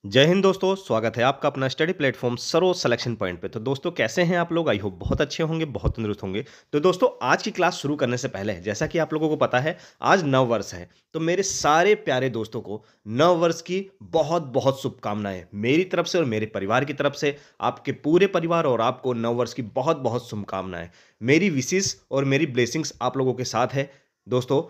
जय हिंद दोस्तों, स्वागत है आपका अपना स्टडी प्लेटफॉर्म सरो सिलेक्शन पॉइंट पे। तो दोस्तों कैसे हैं आप लोग? आई होप बहुत अच्छे होंगे, बहुत तंदुरुस्त होंगे। तो दोस्तों आज की क्लास शुरू करने से पहले जैसा कि आप लोगों को पता है आज नव वर्ष है, तो मेरे सारे प्यारे दोस्तों को नव वर्ष की बहुत बहुत शुभकामनाएं मेरी तरफ से और मेरे परिवार की तरफ से। आपके पूरे परिवार और आपको नव वर्ष की बहुत बहुत शुभकामनाएं। मेरी विशेष और मेरी ब्लेसिंग्स आप लोगों के साथ है। दोस्तों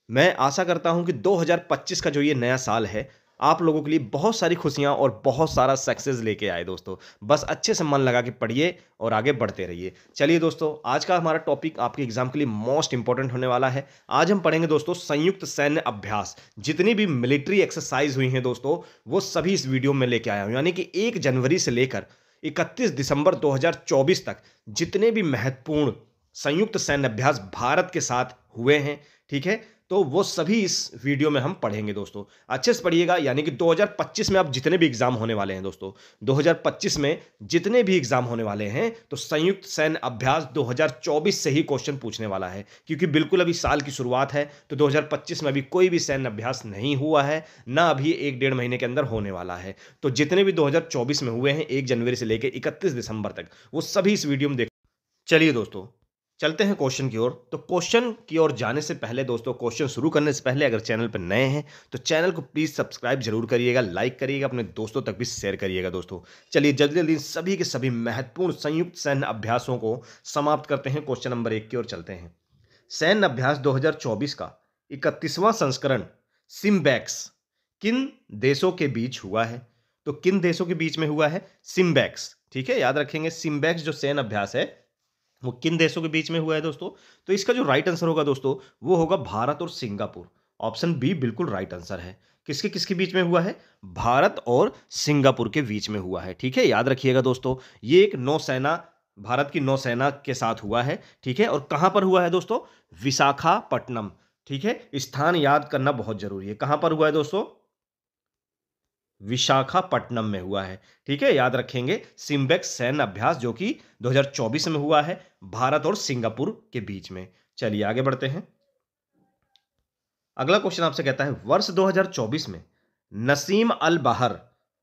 मैं आशा करता हूं कि 2025 का जो ये नया साल है आप लोगों के लिए बहुत सारी खुशियां और बहुत सारा सक्सेस लेके आए। दोस्तों बस अच्छे से मन लगा के पढ़िए और आगे बढ़ते रहिए। चलिए दोस्तों आज का हमारा टॉपिक आपके एग्जाम के लिए मोस्ट इंपॉर्टेंट होने वाला है। आज हम पढ़ेंगे दोस्तों संयुक्त सैन्य अभ्यास। जितनी भी मिलिट्री एक्सरसाइज हुई हैं दोस्तों वो सभी इस वीडियो में लेके आया हूं, यानी कि 1 जनवरी से लेकर 31 दिसंबर 2024 तक जितने भी महत्वपूर्ण संयुक्त सैन्य अभ्यास भारत के साथ हुए हैं, ठीक है, तो वो सभी इस वीडियो में हम पढ़ेंगे। दोस्तों अच्छे से पढ़िएगा, यानी कि 2025 में अब जितने भी एग्जाम होने वाले हैं दोस्तों 2025 में जितने भी एग्जाम होने वाले हैं तो संयुक्त सैन्य अभ्यास 2024 से ही क्वेश्चन पूछने वाला है, क्योंकि बिल्कुल अभी साल की शुरुआत है। तो 2025 में अभी कोई भी सैन्य अभ्यास नहीं हुआ है, ना अभी 1-1.5 महीने के अंदर होने वाला है। तो जितने भी 2024 में हुए हैं 1 जनवरी से लेकर 31 दिसंबर तक वो सभी इस वीडियो में देख। चलिए दोस्तों चलते हैं क्वेश्चन की ओर। तो क्वेश्चन की ओर जाने से पहले दोस्तों, क्वेश्चन शुरू करने से पहले अगर चैनल पर नए हैं तो चैनल को प्लीज सब्सक्राइब जरूर करिएगा, लाइक करिएगा, अपने दोस्तों तक भी शेयर करिएगा। दोस्तों चलिए जल्दी जल्दी सभी के सभी महत्वपूर्ण संयुक्त सैन्य अभ्यासों को समाप्त करते हैं। क्वेश्चन नंबर 1 की ओर चलते हैं। सैन्य अभ्यास 2024 का 31वां संस्करण सिम्बैक्स किन देशों के बीच हुआ है? तो किन देशों के बीच में हुआ है? सिम्बैक्स, ठीक है, याद रखेंगे। सिम्बैक्स जो सैन्य अभ्यास है वो किन देशों के बीच में हुआ है दोस्तों? तो इसका जो राइट आंसर होगा दोस्तों वो होगा भारत और सिंगापुर। ऑप्शन बी बिल्कुल राइट आंसर है। किसके किसके बीच में हुआ है? भारत और सिंगापुर के बीच में हुआ है, ठीक है, याद रखिएगा दोस्तों। ये एक नौसेना, भारत की नौसेना के साथ हुआ है, ठीक है। और कहां पर हुआ है दोस्तों? विशाखापट्टनम, ठीक है। स्थान याद करना बहुत जरूरी है। कहां पर हुआ है दोस्तों? विशाखापट्टनम में हुआ है, ठीक है, याद रखेंगे। सिम्बेक्स सैन्य अभ्यास जो कि 2024 में हुआ है भारत और सिंगापुर के बीच में। चलिए आगे बढ़ते हैं। अगला क्वेश्चन आपसे कहता है वर्ष 2024 में नसीम अल बहर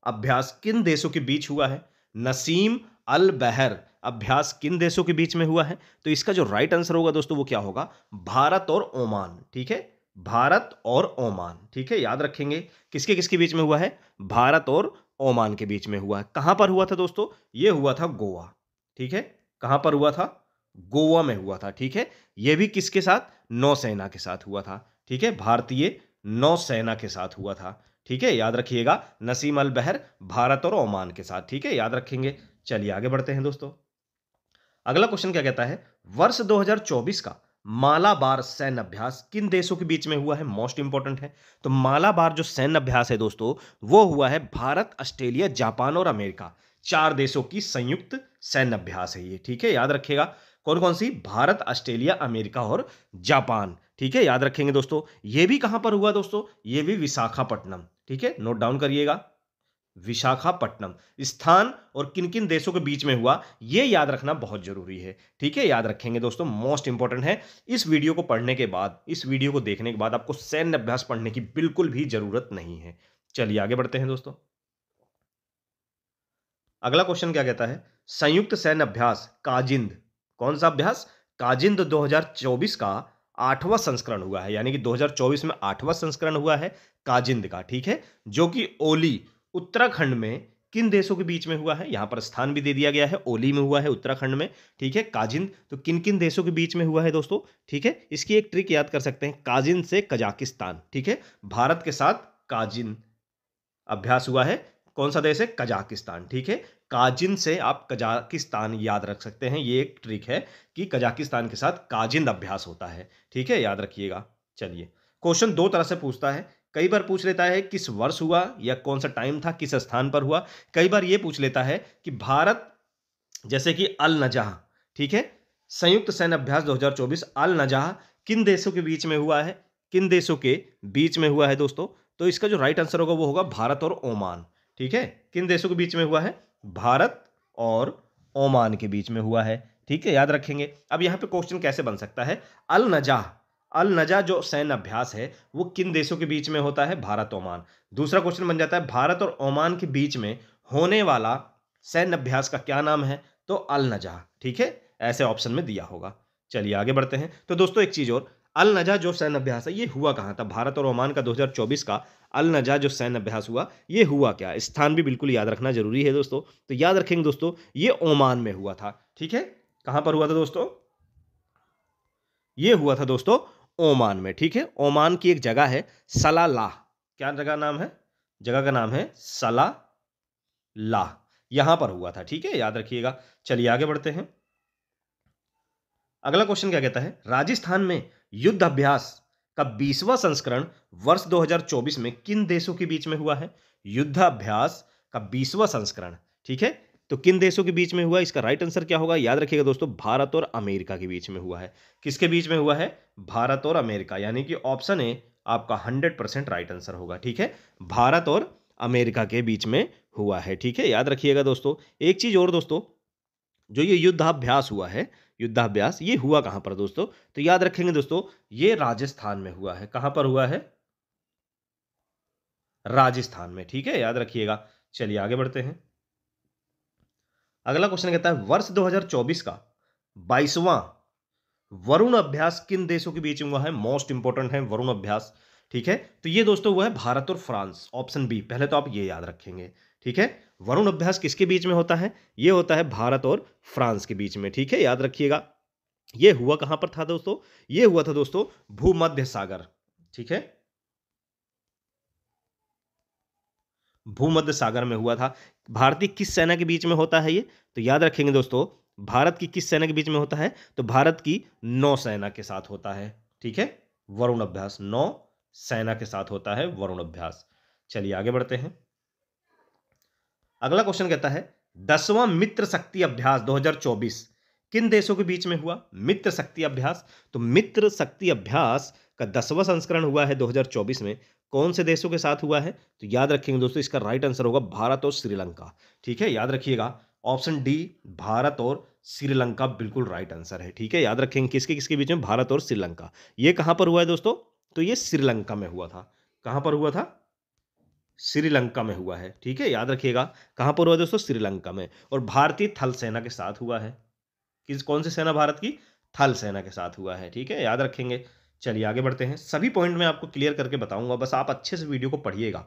अभ्यास किन देशों के बीच हुआ है? नसीम अल बहर अभ्यास किन देशों के बीच में हुआ है? तो इसका जो राइट आंसर होगा दोस्तों वो क्या होगा? भारत और ओमान, ठीक है, भारत और ओमान, ठीक है, याद रखेंगे। किसके किसके बीच में हुआ है? भारत और ओमान के बीच में हुआ है। कहां पर हुआ था दोस्तों? यह हुआ था गोवा, ठीक है। कहां पर हुआ था? गोवा में हुआ था, ठीक है। यह भी किसके साथ? नौसेना के साथ हुआ था, ठीक है, भारतीय नौसेना के साथ हुआ था, ठीक है, याद रखिएगा। नसीम अल बहर भारत और ओमान के साथ, ठीक है, याद रखेंगे। चलिए आगे बढ़ते हैं दोस्तों। अगला क्वेश्चन क्या कहता है वर्ष 2024 का मालाबार सैन्य अभ्यास किन देशों के बीच में हुआ है? मोस्ट इंपॉर्टेंट है। तो मालाबार जो सैन्य अभ्यास है दोस्तों वो हुआ है भारत, ऑस्ट्रेलिया, जापान और अमेरिका, 4 देशों की संयुक्त सैन्य अभ्यास है ये, ठीक है, याद रखिएगा। कौन कौन सी? भारत, ऑस्ट्रेलिया, अमेरिका और जापान, ठीक है, याद रखेंगे दोस्तों। ये भी कहां पर हुआ दोस्तों? ये भी विशाखापट्टनम, ठीक है, नोट डाउन करिएगा। विशाखापट्टनम स्थान और किन किन देशों के बीच में हुआ यह याद रखना बहुत जरूरी है, ठीक है, याद रखेंगे दोस्तों, मोस्ट इंपॉर्टेंट है। इस वीडियो को पढ़ने के बाद, इस वीडियो को देखने के बाद आपको सैन्य अभ्यास पढ़ने की बिल्कुल भी जरूरत नहीं है। चलिए आगे बढ़ते हैं दोस्तों। अगला क्वेश्चन क्या कहता है संयुक्त सैन्य अभ्यास काजिंद, कौन सा अभ्यास? काजिंद 2024 का 8वां संस्करण हुआ है, यानी कि 2024 में 8वां संस्करण हुआ है काजिंद का, ठीक है, जो कि ओली उत्तराखंड में किन देशों के बीच में हुआ है? यहां पर स्थान भी दे दिया गया है, ओली में हुआ है उत्तराखंड में, ठीक है। काजिंद तो किन किन देशों के बीच में हुआ है दोस्तों? ठीक है, इसकी एक ट्रिक याद कर सकते हैं, काजिंद से कजाकिस्तान, ठीक है, भारत के साथ काजिंद अभ्यास हुआ है। कौन सा देश है? कजाकिस्तान, ठीक है। काजिन से आप कजाकिस्तान याद रख सकते हैं, ये एक ट्रिक है कि कजाकिस्तान के साथ काजिंद अभ्यास होता है, ठीक है, याद रखिएगा। चलिए क्वेश्चन दो तरह से पूछता है, कई बार पूछ लेता है किस वर्ष हुआ या कौन सा टाइम था, किस स्थान पर हुआ। कई बार यह पूछ लेता है कि भारत, जैसे कि अल नजाह, ठीक है, संयुक्त सैन्य अभ्यास 2024 अल नजाह किन देशों के बीच में हुआ है? किन देशों के बीच में हुआ है दोस्तों? तो इसका जो राइट आंसर होगा वो होगा भारत और ओमान, ठीक है। किन देशों के बीच में हुआ है? भारत और ओमान के बीच में हुआ है, ठीक है, याद रखेंगे। अब यहां पे क्वेश्चन कैसे बन सकता है? अल नजाह अल नजा जो सैन्य अभ्यास है वो किन देशों के बीच में होता है? भारत ओमान। दूसरा क्वेश्चन बन जाता है भारत और ओमान के बीच में होने वाला सैन्य अभ्यास का क्या नाम है? तो अल नजा। ठीक है, ऐसे ऑप्शन में दिया होगा। चलिए आगे बढ़ते हैं। तो दोस्तों एक चीज और, अल नजा जो सैन्य अभ्यास है ये हुआ कहां था? भारत और ओमान का 2024 का अल नजा जो सैन्य अभ्यास हुआ ये हुआ क्या? स्थान भी बिल्कुल याद रखना जरूरी है दोस्तों। तो याद रखेंगे दोस्तों, ये ओमान में हुआ था। ठीक है, कहां पर हुआ था दोस्तों? ये हुआ था दोस्तों ओमान में। ठीक है, ओमान की एक जगह है सलालाह। क्या जगह नाम है? जगह का नाम है सलालाह। यहां पर हुआ था। ठीक है, याद रखिएगा। चलिए आगे बढ़ते हैं। अगला क्वेश्चन क्या कहता है? राजस्थान में युद्ध अभ्यास का 20वां संस्करण वर्ष 2024 में किन देशों के बीच में हुआ है? युद्धाभ्यास का 20वां संस्करण। ठीक है, तो किन देशों के बीच में हुआ? इसका राइट आंसर क्या होगा? याद रखिएगा दोस्तों, भारत और अमेरिका के बीच में हुआ है। किसके बीच में हुआ है? भारत और अमेरिका, यानी कि ऑप्शन ए आपका 100% राइट आंसर होगा। ठीक है, भारत और अमेरिका के बीच में हुआ है। ठीक है, याद रखिएगा दोस्तों। एक चीज और दोस्तों, जो ये युद्धाभ्यास हुआ है, युद्धाभ्यास ये हुआ कहां पर दोस्तों? तो याद रखेंगे दोस्तों, ये राजस्थान में हुआ है। कहां पर हुआ है? राजस्थान में। ठीक है, याद रखिएगा। चलिए आगे बढ़ते हैं। अगला क्वेश्चन कहता है वर्ष 2024 का 22वां वरुण अभ्यास किन देशों के बीच में हुआ है? मोस्ट इंपोर्टेंट है वरुण अभ्यास। ठीक है, तो ये दोस्तों हुआ है भारत और फ्रांस। ऑप्शन बी, पहले तो आप ये याद रखेंगे। ठीक है, वरुण अभ्यास किसके बीच में होता है? ये होता है भारत और फ्रांस के बीच में। ठीक है, याद रखिएगा। ये हुआ कहां पर था दोस्तों? ये हुआ था दोस्तों भूमध्य सागर। ठीक है, भूमध्य सागर में हुआ था। भारतीय किस सेना के बीच में होता है ये? तो याद रखेंगे दोस्तों, भारत की किस सेना के बीच में होता है? तो भारत की नौसेना के साथ होता है। ठीक है, वरुण अभ्यास नौ सेना के साथ होता है वरुण अभ्यास। चलिए आगे बढ़ते हैं। अगला क्वेश्चन कहता है 10वां मित्र शक्ति अभ्यास 2024 किन देशों के बीच में हुआ? मित्र शक्ति अभ्यास। तो मित्र शक्ति अभ्यास का 10वां संस्करण हुआ है 2024 में। कौन से देशों के साथ हुआ है? तो याद रखेंगे दोस्तों, इसका राइट आंसर होगा भारत और श्रीलंका। ठीक है, याद रखिएगा। ऑप्शन डी, भारत और श्रीलंका बिल्कुल राइट आंसर है। ठीक है, याद रखेंगे किसके किसके बीच में? भारत और श्रीलंका। ये कहां पर हुआ है दोस्तों? तो ये श्रीलंका में हुआ था। कहां पर हुआ था? श्रीलंका में हुआ है। ठीक है, याद रखिएगा। कहां पर हुआ दोस्तों? श्रीलंका में। और भारतीय थल सेना के साथ हुआ है। किस कौन सी सेना? भारत की थल सेना के साथ हुआ है। ठीक है, याद रखेंगे। चलिए आगे बढ़ते हैं। सभी पॉइंट मैं आपको क्लियर करके बताऊंगा, बस आप अच्छे से वीडियो को पढ़िएगा।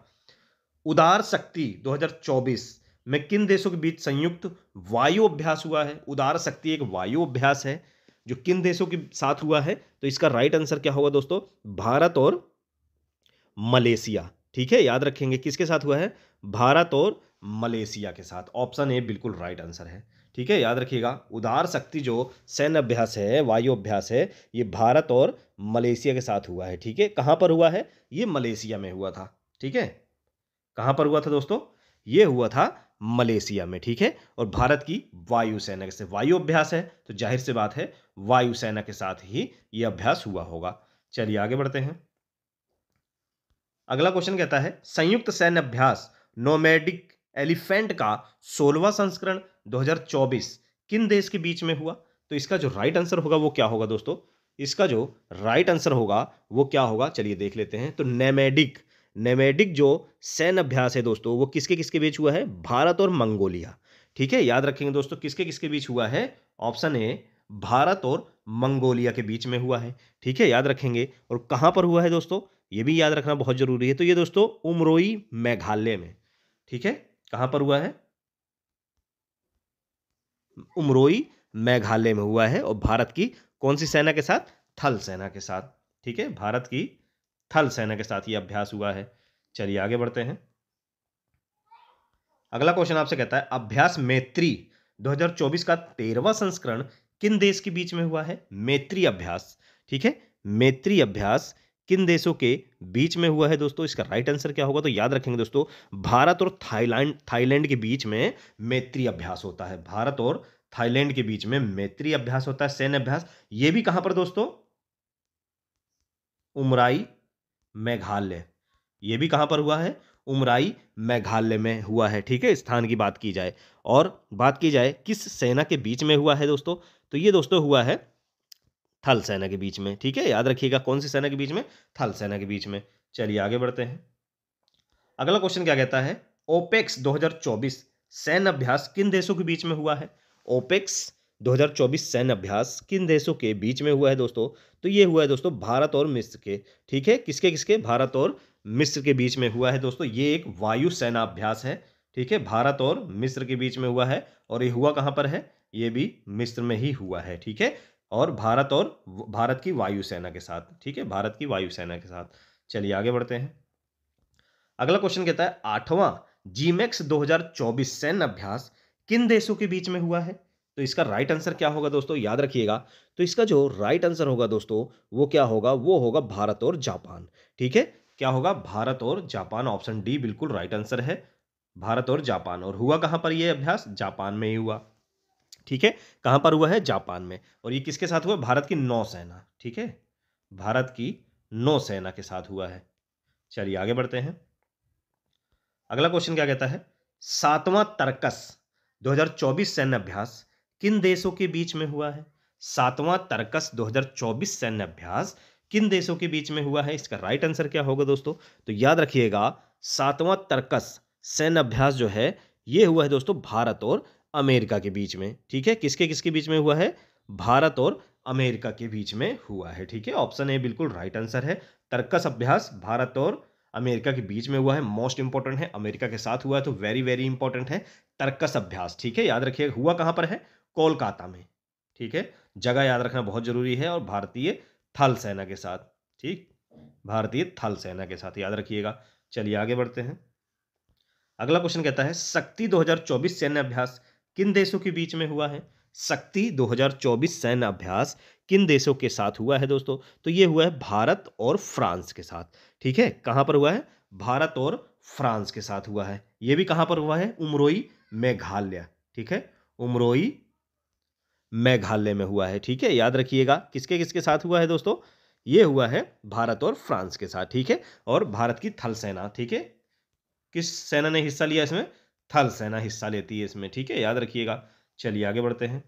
उदार शक्ति 2024 में किन देशों के बीच संयुक्त वायु अभ्यास हुआ है? उदार शक्ति एक वायु अभ्यास है जो किन देशों के साथ हुआ है? तो इसका राइट आंसर क्या होगा दोस्तों? भारत और मलेशिया। ठीक है, याद रखेंगे किसके साथ हुआ है? भारत और मलेशिया के साथ। ऑप्शन ए बिल्कुल राइट आंसर है। ठीक है, याद रखिएगा। उदार शक्ति जो सैन्य अभ्यास है, वायु अभ्यास है, ये भारत और मलेशिया के साथ हुआ है। ठीक है, कहां पर हुआ है? ये मलेशिया में हुआ था। ठीक है, कहां पर हुआ था दोस्तों? ये हुआ था मलेशिया में। ठीक है, और भारत की वायुसेना से वायु अभ्यास है, तो जाहिर सी बात है वायुसेना के साथ ही यह अभ्यास हुआ होगा। चलिए आगे बढ़ते हैं। अगला क्वेश्चन कहता है संयुक्त सैन्य अभ्यास नोमैडिक एलिफेंट का 16वां संस्करण 2024 किन देश के बीच में हुआ? तो इसका जो राइट आंसर होगा वो क्या होगा दोस्तों? इसका जो राइट आंसर होगा वो क्या होगा? चलिए देख लेते हैं। तो नेमेडिक, नेमेडिक जो सैन्य अभ्यास है दोस्तों वो किसके किसके बीच हुआ है? भारत और मंगोलिया। ठीक है, याद रखेंगे दोस्तों, किसके किसके बीच हुआ है? ऑप्शन ए, भारत और मंगोलिया के बीच में हुआ है। ठीक है, याद रखेंगे। और कहां पर हुआ है दोस्तों? ये भी याद रखना बहुत जरूरी है। तो ये दोस्तों उमरोई मेघालय में। ठीक है, कहां पर हुआ है? उमरोई मेघालय में हुआ है। और भारत की कौन सी सेना के साथ? थल सेना के साथ। ठीक है, भारत की थल सेना के साथ यह अभ्यास हुआ है। चलिए आगे बढ़ते हैं। अगला क्वेश्चन आपसे कहता है अभ्यास मैत्री 2024 का 13वां संस्करण किन देश के बीच में हुआ है? मैत्री अभ्यास। ठीक है, मैत्री अभ्यास किन देशों के बीच में हुआ है दोस्तों? इसका राइट आंसर क्या होगा? तो याद रखेंगे दोस्तों, भारत और थाईलैंड, थाईलैंड के बीच में मैत्री अभ्यास होता है। भारत और थाईलैंड के बीच में मैत्री अभ्यास होता है, सैन्य अभ्यास। ये भी कहां पर दोस्तों? उमराई मेघालय। ये भी कहां पर हुआ है? उमराई मेघालय में हुआ है। ठीक है, स्थान की बात की जाए और बात की जाए किस सेना के बीच में हुआ है दोस्तों? तो ये दोस्तों हुआ है थल सेना के बीच में, ठीक है, याद रखिएगा कौन सी सेना के बीच में, थल सेना के बीच में। चलिए आगे बढ़ते हैं। अगला क्वेश्चन क्या कहता है, ओपेक्स 2024 सैन्य अभ्यास किन देशों के बीच में हुआ है। ओपेक्स 2024 सैन्य अभ्यास किन देशों के बीच में हुआ है दोस्तों, तो ये हुआ है दोस्तों भारत और मिस्र के, ठीक है, किसके किसके, भारत और मिस्र के बीच में हुआ है दोस्तों। ये एक वायु सेना अभ्यास है, ठीक है, भारत और मिस्र के बीच में हुआ है, और ये हुआ कहाँ पर है, ये भी मिस्र में ही हुआ है, ठीक है, और भारत की वायु सेना के साथ, ठीक है, भारत की वायु सेना के साथ। चलिए आगे बढ़ते हैं। अगला क्वेश्चन कहता है, 8वां जीमैक्स 2024 सैन्य अभ्यास किन देशों के बीच में हुआ है। तो इसका राइट आंसर क्या होगा दोस्तों, याद रखिएगा। तो इसका जो राइट आंसर होगा दोस्तों, वो क्या होगा, वो होगा भारत और जापान, ठीक है, क्या होगा, भारत और जापान, ऑप्शन डी बिल्कुल राइट आंसर है, भारत और जापान। और हुआ कहां पर यह अभ्यास, जापान में ही हुआ, ठीक है, कहां पर हुआ है, जापान में। और ये किसके साथ हुआ, भारत की नौसेना, ठीक है, भारत की नौसेना के साथ हुआ है। चलिए आगे बढ़ते हैं। अगला क्वेश्चन क्या कहता है, 7वां तरकस 2024 सैन्य अभ्यास किन देशों के बीच में हुआ है। 7वां तरकस 2024 सैन्य अभ्यास किन देशों के बीच में हुआ है, इसका राइट आंसर क्या होगा दोस्तों। तो याद रखिएगा 7वां तरकस सैन्य अभ्यास जो है ये हुआ है दोस्तों भारत और अमेरिका के बीच में, ठीक है, किसके किसके बीच में हुआ है, भारत और अमेरिका के बीच में हुआ है, ठीक है, ऑप्शन ए बिल्कुल राइट आंसर है। तरकस अभ्यास भारत और अमेरिका के बीच में हुआ है, मोस्ट इंपॉर्टेंट है, अमेरिका के साथ हुआ है तो वेरी वेरी इंपॉर्टेंट है तरकस अभ्यास, ठीक है, याद रखिएगा हुआ कहां पर है, कोलकाता में, ठीक है, जगह याद रखना बहुत जरूरी है, और भारतीय थल सेना के साथ, ठीक, भारतीय थल सेना के साथ याद रखिएगा। चलिए आगे बढ़ते हैं। अगला क्वेश्चन कहता है, शक्ति 2024 सैन्य अभ्यास किन देशों के बीच में हुआ है। शक्ति 2024 सैन्य अभ्यास किन देशों के साथ हुआ है दोस्तों, तो ये हुआ है भारत और फ्रांस के साथ, ठीक है, कहां पर हुआ है, भारत और फ्रांस के साथ हुआ है। ये भी कहां पर हुआ है, उमरोई मेघालय, ठीक है, उमरोई मेघालय में हुआ है, ठीक है, याद रखिएगा किसके किसके साथ हुआ है दोस्तों, ये हुआ है भारत और फ्रांस के साथ, ठीक है, और भारत की थल सेना, ठीक है, किस सेना ने हिस्सा लिया इसमें, थल सेना हिस्सा लेती है इसमें, ठीक है, याद रखिएगा। चलिए आगे बढ़ते हैं।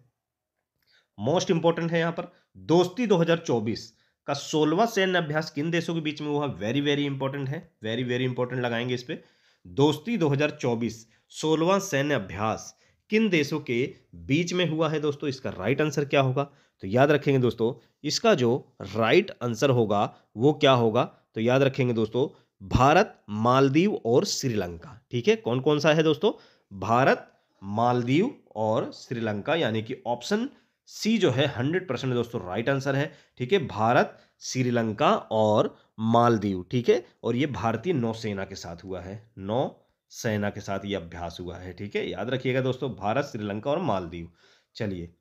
मोस्ट इंपॉर्टेंट है यहां पर, दोस्ती 2024 का 16वां सैन्य अभ्यास किन देशों के बीच में हुआ, वेरी वेरी इंपॉर्टेंट है, वेरी वेरी इंपॉर्टेंट लगाएंगे इस पे। दोस्ती 2024 16वां सैन्य अभ्यास किन देशों के बीच में हुआ है दोस्तों, इसका राइट आंसर क्या होगा। तो याद रखेंगे दोस्तों, इसका जो राइट आंसर होगा वो क्या होगा, तो याद रखेंगे दोस्तों भारत, मालदीव और श्रीलंका, ठीक है, कौन कौन सा है दोस्तों, भारत, मालदीव और श्रीलंका, यानी कि ऑप्शन सी जो है 100% दोस्तों राइट आंसर है, ठीक है, भारत, श्रीलंका और मालदीव, ठीक है, और ये भारतीय नौसेना के साथ हुआ है, नौसेना के साथ ये अभ्यास हुआ है, ठीक है, याद रखिएगा दोस्तों भारत, श्रीलंका और मालदीव। चलिए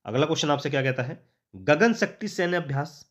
अगला क्वेश्चन आपसे क्या कहता है, गगन शक्ति सैन्य अभ्यास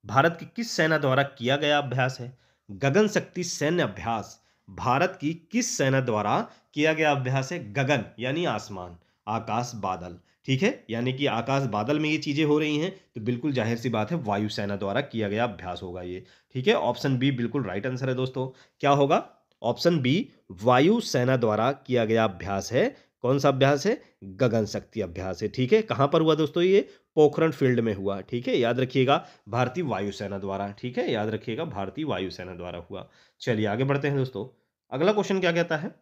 भारत की किस सेना द्वारा किया गया अभ्यास है। गगन शक्ति सैन्य अभ्यास भारत की किस सेना द्वारा किया गया अभ्यास है। गगन यानी आसमान, आकाश, बादल, ठीक है, यानी कि आकाश बादल में ये चीजें हो रही हैं तो बिल्कुल जाहिर सी बात है वायुसेना द्वारा किया गया अभ्यास होगा ये, ठीक है, ऑप्शन बी बिल्कुल राइट आंसर है दोस्तों। क्या होगा, ऑप्शन बी वायुसेना द्वारा किया गया अभ्यास है। कौन सा अभ्यास है, गगन शक्ति अभ्यास है, ठीक है, कहां पर हुआ दोस्तों, ये पोखरण फील्ड में हुआ, ठीक है, याद रखिएगा भारतीय वायुसेना द्वारा, ठीक है, याद रखिएगा भारतीय वायुसेना द्वारा हुआ। चलिए आगे बढ़ते हैं दोस्तों। अगला क्वेश्चन क्या कहता है,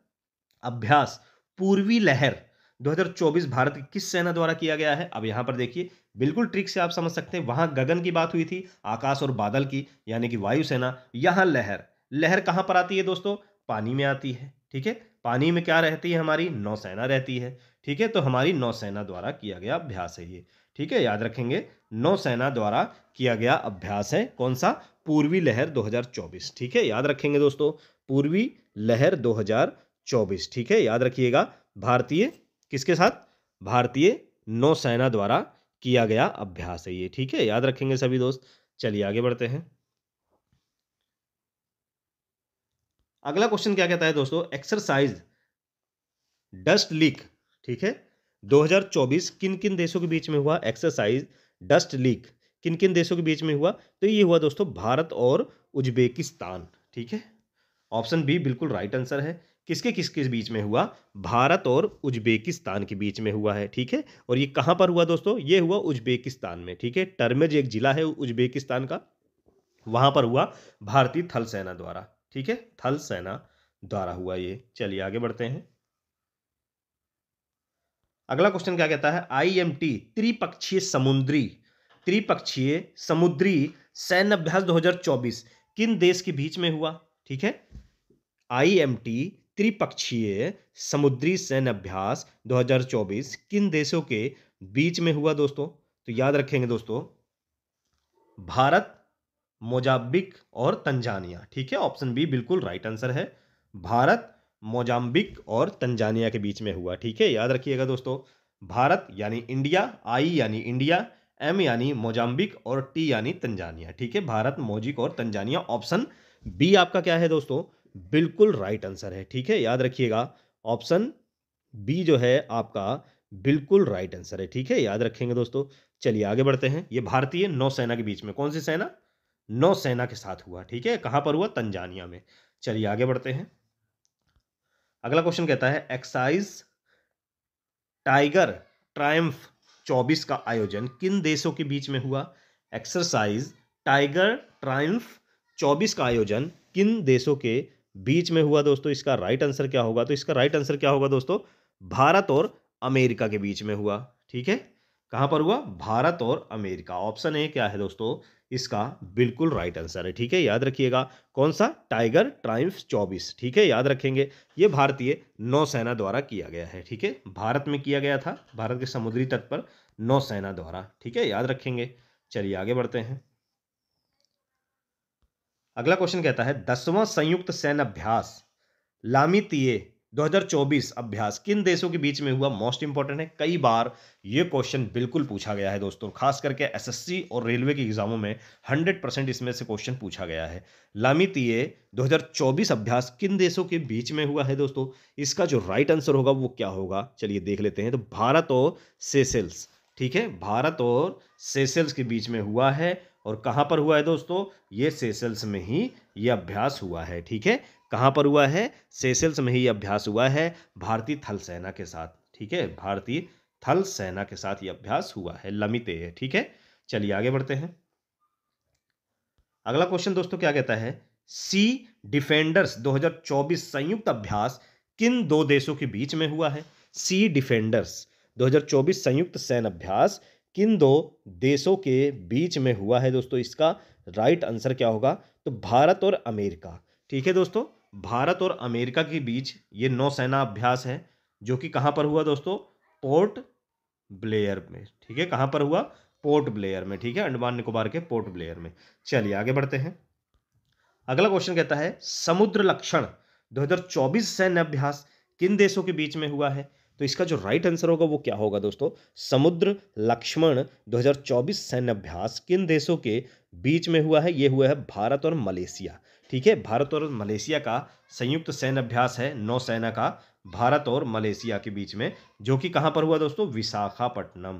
अभ्यास पूर्वी लहर 2024 भारत की किस सेना द्वारा किया गया है। अब यहां पर देखिए बिल्कुल ट्रिक से आप समझ सकते हैं, वहां गगन की बात हुई थी, आकाश और बादल की, यानी कि वायुसेना, यहां लहर, लहर कहां पर आती है दोस्तों, पानी में आती है, ठीक है, पानी में क्या रहती है, हमारी नौसेना रहती है, ठीक है, तो हमारी नौसेना द्वारा किया गया अभ्यास है ये, ठीक है, याद रखेंगे नौसेना द्वारा किया गया अभ्यास है, कौन सा, पूर्वी लहर 2024, ठीक है, याद रखेंगे दोस्तों पूर्वी लहर 2024, ठीक है, याद रखिएगा भारतीय किसके साथ, भारतीय नौसेना द्वारा किया गया अभ्यास है ये, ठीक है, याद रखेंगे सभी दोस्त। चलिए आगे बढ़ते हैं। अगला क्वेश्चन क्या कहता है दोस्तों, एक्सरसाइज डस्ट लीक, ठीक है, 2024 किन किन देशों के बीच में हुआ, एक्सरसाइज डस्ट लीक किन किन देशों के बीच में हुआ, तो ये हुआ दोस्तों भारत और उज्बेकिस्तान, ठीक है, ऑप्शन बी बिल्कुल राइट आंसर है। किसके किसके बीच में हुआ? भारत और उज्बेकिस्तान के बीच में हुआ है, ठीक है। और ये कहाँ पर हुआ दोस्तों? ये हुआ उज्बेकिस्तान में, ठीक है। टर्मेज एक जिला है उज्बेकिस्तान का, वहां पर हुआ भारतीय थल सेना द्वारा, ठीक है। थल सेना द्वारा हुआ ये। चलिए आगे बढ़ते हैं। अगला क्वेश्चन क्या कहता है? आईएमटी त्रिपक्षीय समुद्री सैन्य अभ्यास 2024 किन देश के बीच में हुआ? ठीक है। आईएमटी त्रिपक्षीय समुद्री सैन्य अभ्यास 2024 किन देशों के बीच में हुआ दोस्तों? तो याद रखेंगे दोस्तों, भारत, मोजाम्बिक और तंजानिया, ठीक है। ऑप्शन बी बिल्कुल राइट आंसर है। भारत, मोजाम्बिक और तंजानिया के बीच में हुआ, ठीक है। याद रखिएगा दोस्तों, भारत यानी इंडिया, आई यानी इंडिया, एम यानी मोजाम्बिक और टी यानी तंजानिया, ठीक है। भारत, मोजिक और तंजानिया। ऑप्शन बी आपका क्या है दोस्तों? बिल्कुल राइट आंसर है, ठीक है। याद रखिएगा, ऑप्शन बी जो है आपका बिल्कुल राइट आंसर है, ठीक है। याद रखेंगे दोस्तों। चलिए आगे बढ़ते हैं। ये भारतीय नौसेना के बीच में, कौन सी सेना? नौसेना के साथ हुआ, ठीक है। कहां पर हुआ? तंजानिया में। चलिए आगे बढ़ते हैं। अगला क्वेश्चन कहता है एक्साइज टाइगर ट्रायम्फ 24 का आयोजन किन देशों के बीच में हुआ? एक्सरसाइज टाइगर ट्रायम्फ 24 का आयोजन किन देशों के बीच में हुआ दोस्तों? इसका राइट आंसर क्या होगा? तो इसका राइट आंसर क्या होगा दोस्तों? भारत और अमेरिका के बीच में हुआ, ठीक है। कहां पर हुआ? भारत और अमेरिका। ऑप्शन ए क्या है दोस्तों? इसका बिल्कुल राइट आंसर है, ठीक है। याद रखिएगा, कौन सा? टाइगर ट्रायम्फ 24, ठीक है। याद रखेंगे, ये भारतीय नौसेना द्वारा किया गया है, ठीक है। भारत में किया गया था, भारत के समुद्री तट पर नौसेना द्वारा, ठीक है। याद रखेंगे। चलिए आगे बढ़ते हैं। अगला क्वेश्चन कहता है 10वां संयुक्त सैन्य अभ्यास लामितीये 2024 अभ्यास किन देशों के बीच में हुआ? मोस्ट इंपॉर्टेंट है, कई बार ये क्वेश्चन बिल्कुल पूछा गया है दोस्तों, खास करके एसएससी और रेलवे के एग्जामों में 100% इसमें से क्वेश्चन पूछा गया है। लामितीये 2024 अभ्यास किन देशों के बीच में हुआ है दोस्तों? इसका जो राइट आंसर होगा वो क्या होगा? चलिए देख लेते हैं। तो भारत और सेशेल्स, ठीक है। भारत और सेशेल्स के बीच में हुआ है। और कहां पर हुआ है दोस्तों? ये सेशेल्स में ही ये अभ्यास हुआ है, ठीक है। कहां पर हुआ है? सेशेल्स में ही अभ्यास हुआ है, भारतीय थल सेना के साथ, ठीक है। भारतीय थल सेना के साथ ये अभ्यास हुआ है, लमिते है, ठीक है। चलिए आगे बढ़ते हैं। अगला क्वेश्चन दोस्तों क्या कहता है? सी डिफेंडर्स 2024 संयुक्त अभ्यास किन दो देशों के बीच में हुआ है? सी डिफेंडर्स 2024 संयुक्त सैन्य अभ्यास किन दो देशों के बीच में हुआ है दोस्तों? इसका राइट आंसर क्या होगा? तो भारत और अमेरिका, ठीक है दोस्तों। भारत और अमेरिका के बीच ये नौसेना अभ्यास है, जो कि कहां पर हुआ दोस्तों? पोर्ट ब्लेयर में, ठीक है। कहां पर हुआ? पोर्ट ब्लेयर में, ठीक है। अंडमान निकोबार के पोर्ट ब्लेयर में। चलिए आगे बढ़ते हैं। अगला क्वेश्चन कहता है समुद्र लक्षण 2024 सैन्य अभ्यास किन देशों के बीच में हुआ है? तो इसका जो राइट आंसर होगा वो क्या होगा दोस्तों? समुद्र लक्ष्मण 2024 सैन्य अभ्यास किन देशों के बीच में हुआ है? ये हुआ है भारत और मलेशिया, ठीक है। भारत और मलेशिया का संयुक्त सैन्य अभ्यास है नौसेना का, भारत और मलेशिया के बीच में, जो कि कहां पर हुआ दोस्तों? विशाखापट्टनम,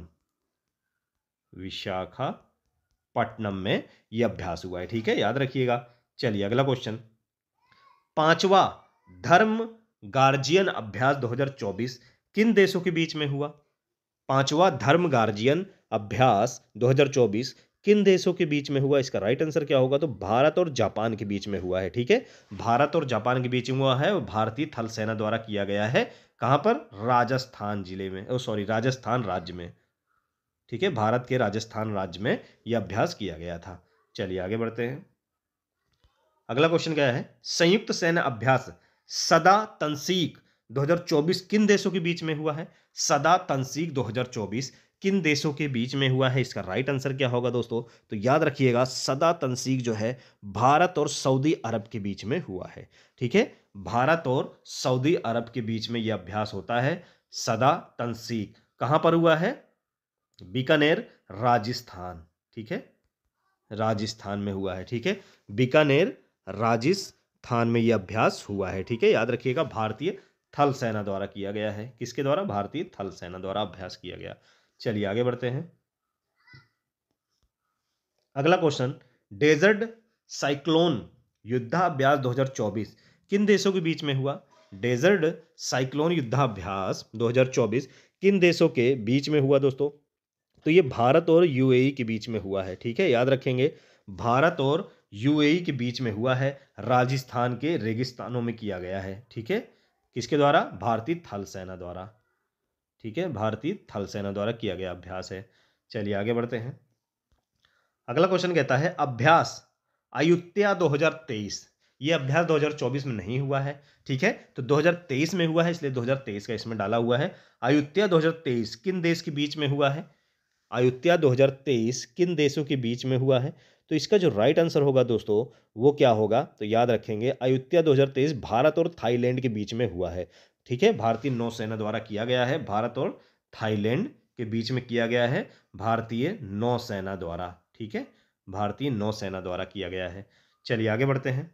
विशाखापट्टनम में यह अभ्यास हुआ है, ठीक है। याद रखिएगा। चलिए अगला क्वेश्चन, पांचवा धर्म गार्जियन अभ्यास 2024 किन देशों के बीच में हुआ? पांचवा धर्म गार्जियन अभ्यास 2024 किन देशों के बीच में हुआ? इसका राइट आंसर क्या होगा? तो भारत और जापान के बीच में हुआ है, ठीक है। भारत और जापान के बीच में हुआ है और भारतीय थल सेना द्वारा किया गया है। कहां पर? राजस्थान जिले में, सॉरी राजस्थान राज्य में, ठीक है। भारत के राजस्थान राज्य में यह अभ्यास किया गया था। चलिए आगे बढ़ते हैं। अगला क्वेश्चन क्या है? संयुक्त सैन्य अभ्यास सदा तंसीक 2024 किन देशों के बीच में हुआ है? सदा तंसीक 2024 किन देशों के बीच में हुआ है? इसका राइट आंसर क्या होगा दोस्तों? तो याद रखिएगा, सदा तंसीक जो है भारत और सऊदी अरब के बीच में हुआ है, ठीक है। भारत और सऊदी अरब के बीच में यह अभ्यास होता है, सदा तंसीक। कहां पर हुआ है? बीकानेर, राजस्थान, ठीक है। राजस्थान में हुआ है, ठीक है। बीकानेर, राजस्थान में यह अभ्यास हुआ है, ठीक है। याद रखिएगा, भारतीय थल सेना द्वारा किया गया है। किसके द्वारा? भारतीय थल सेना द्वारा अभ्यास किया गया। चलिए आगे बढ़ते हैं। अगला क्वेश्चन, डेजर्ट साइक्लोन युद्धाभ्यास 2024 किन देशों के बीच में हुआ? डेजर्ट साइक्लोन युद्धाभ्यास 2024 किन देशों के बीच में हुआ दोस्तों? तो ये भारत और यूएई के बीच में हुआ है, ठीक है, याद रखेंगे। भारत और यूएई के बीच में हुआ है, राजस्थान के रेगिस्तानों में किया गया है, ठीक है। किसके द्वारा? भारतीय थल सेना द्वारा, ठीक है, भारतीय थल सेना द्वारा किया गया अभ्यास है। चलिए आगे बढ़ते हैं। अगला क्वेश्चन कहता है अभ्यास अयुत्या 2023। ये अभ्यास 2024 में नहीं हुआ है, ठीक है, तो 2023 में हुआ है, इसलिए 2023 का इसमें डाला हुआ है। अयुत्या 2023 किन देश के बीच में हुआ है? अयुत्या 2023 किन देशों के बीच में हुआ है? तो इसका जो राइट आंसर होगा दोस्तों वो क्या होगा? तो याद रखेंगे अयुत्या 2023 भारत और थाईलैंड के बीच में हुआ है, ठीक है। भारतीय नौसेना द्वारा किया गया है, भारत और थाईलैंड के बीच में किया गया है, भारतीय नौसेना द्वारा, ठीक है, भारतीय नौसेना द्वारा किया गया है। चलिए आगे बढ़ते हैं।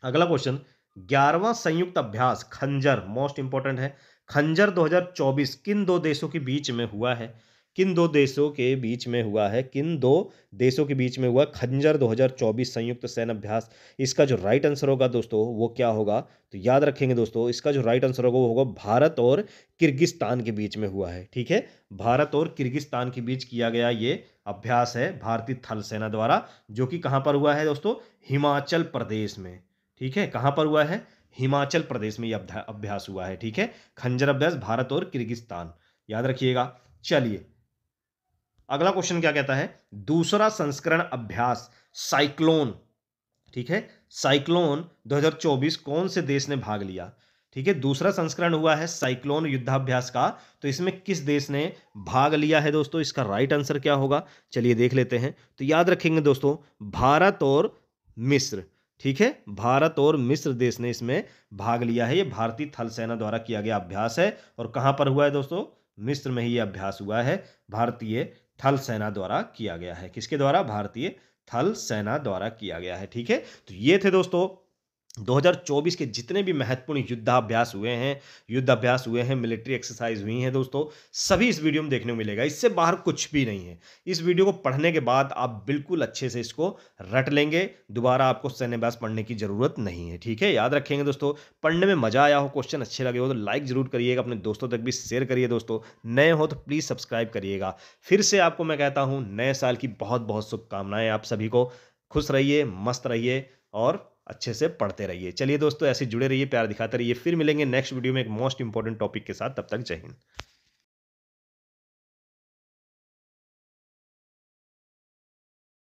अगला क्वेश्चन 11वां संयुक्त अभ्यास खंजर, मोस्ट इंपॉर्टेंट है। खंजर 2024 किन दो देशों के बीच में हुआ है? किन दो देशों के बीच में हुआ है? किन दो देशों के बीच में हुआ खंजर 2024 संयुक्त सैन्य अभ्यास? इसका जो राइट आंसर होगा दोस्तों वो क्या होगा? तो याद रखेंगे दोस्तों, इसका जो राइट आंसर होगा वो होगा भारत और किर्गिस्तान के बीच में हुआ है, ठीक है। भारत और किर्गिस्तान के बीच किया गया ये अभ्यास है भारतीय थल सेना द्वारा, जो कि कहां पर हुआ है दोस्तों? हिमाचल प्रदेश में, ठीक है। कहां पर हुआ है? हिमाचल प्रदेश में यह अभ्यास हुआ है, ठीक है। खंजर अभ्यास भारत और किर्गिस्तान, याद रखिएगा। चलिए अगला क्वेश्चन क्या कहता है? दूसरा संस्करण अभ्यास साइक्लोन, ठीक है, साइक्लोन 2024 कौन से देश ने भाग लिया? ठीक है, दूसरा संस्करण हुआ है साइक्लोन युद्धाभ्यास का, तो इसमें किस देश ने भाग लिया है दोस्तों? इसका राइट आंसर क्या होगा? चलिए देख लेते हैं। तो याद रखेंगे दोस्तों भारत और मिस्र, ठीक है, भारत और मिस्र देश ने इसमें भाग लिया है। ये भारतीय थल सेना द्वारा किया गया अभ्यास है, और कहां पर हुआ है दोस्तों? मिस्र में ही यह अभ्यास हुआ है, भारतीय थल सेना द्वारा किया गया है। किसके द्वारा? भारतीय थल सेना द्वारा किया गया है, ठीक है। तो ये थे दोस्तों 2024 के जितने भी महत्वपूर्ण युद्धाभ्यास हुए हैं, मिलिट्री एक्सरसाइज हुई हैं दोस्तों, सभी इस वीडियो में देखने को मिलेगा। इससे बाहर कुछ भी नहीं है। इस वीडियो को पढ़ने के बाद आप बिल्कुल अच्छे से इसको रट लेंगे, दोबारा आपको सैन्य अभ्यास पढ़ने की जरूरत नहीं है, ठीक है। याद रखेंगे दोस्तों, पढ़ने में मजा आया हो, क्वेश्चन अच्छे लगे हो तो लाइक जरूर करिएगा, अपने दोस्तों तक भी शेयर करिए दोस्तों। नए हो तो प्लीज सब्सक्राइब करिएगा। फिर से आपको मैं कहता हूं नए साल की बहुत बहुत शुभकामनाएं आप सभी को। खुश रहिए, मस्त रहिए और अच्छे से पढ़ते रहिए। चलिए दोस्तों, ऐसे जुड़े रहिए, प्यार दिखाते रहिए। फिर मिलेंगे नेक्स्ट वीडियो में एक मोस्ट इंपॉर्टेंट टॉपिक के साथ। तब तक जय हिंद।